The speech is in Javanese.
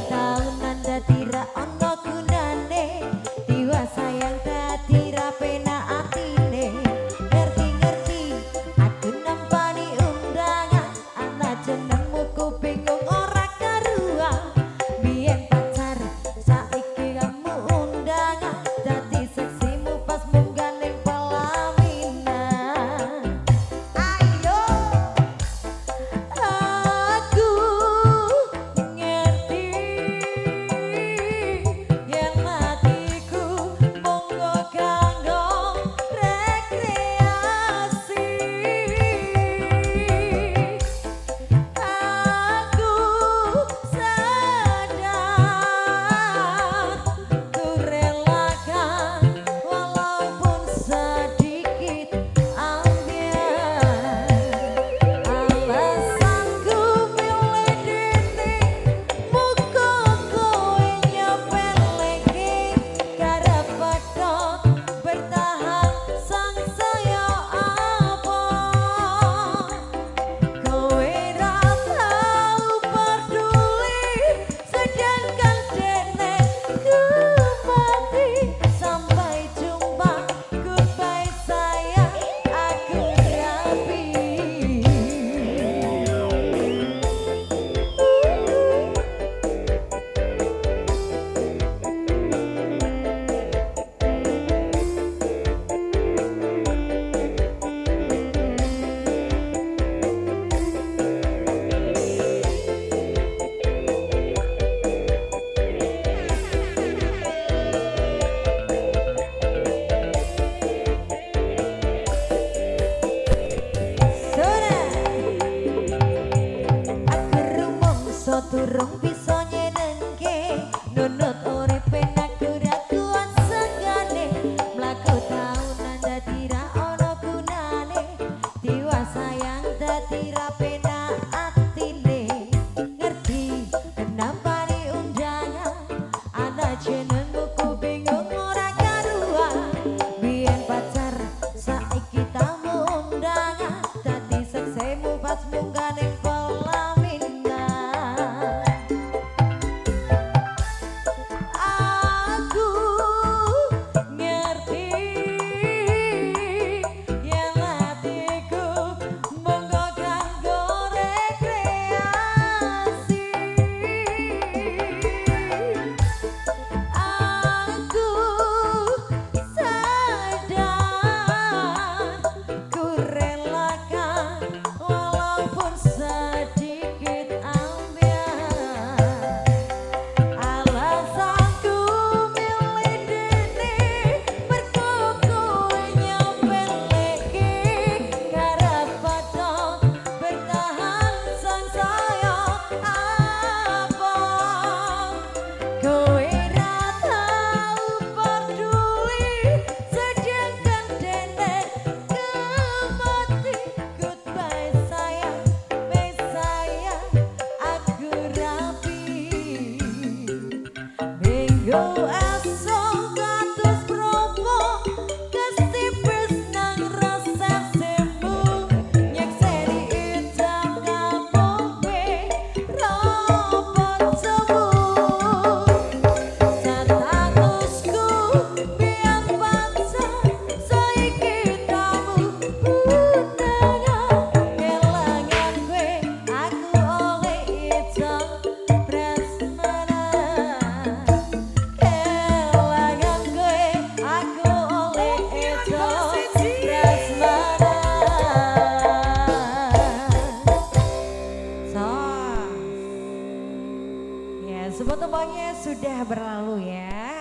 tahunan dadi ra ono gunane diwa sayang dadi ra penak atine ngerti-ngerti aku nampani undangan ana jenengmu ku bingung ora karuan biyen pacar saiki kamu undangan dadi seksimu pas munggah ning pelaminan ayo aku ngerti yen hatiku monggo kanggo rekreasi aku sadar ku relakan walaupun sedikit ambiar alasanku milih dene muga kowe nyepeleke karep padha bertahan sangsaya apa kowe ra tau peduli sedangkan dene ku mati sampai jumpa goodbye sayang aku rapi aku rumangsa durung bisa nyenengke nunut uripe aku ra kuat senggane mlaku taunan dadi ra ono gunane diwa sayang dadi ra penak atine ngerti nampani undangan ana jenengmu ku bingung ora karuan biyen pacar saiki tamu undangan dadi seksemu pas munggah ning pelaminan aku ngerti yen hatiku monggo kanggo rekreasi aku sadar ku relakan walaupun sedikit ambiar alasanku milih dene mergo kowe nyepeleke karep padha bertahan sangsaya apa kowe ra tau peduli sedangkan dene ku mati goodbye sayang wes sayang aku rapi minggu esok kados promo kestipis nang resepsimu nyekseni idam kapoke robot sembuh statusku biar pacar saiki tamu undangan kelangan gue aku oleh idam prasmanan kelangan gue aku oleh idam prasmanan so ya sebut tumpangnya sudah berlalu ya.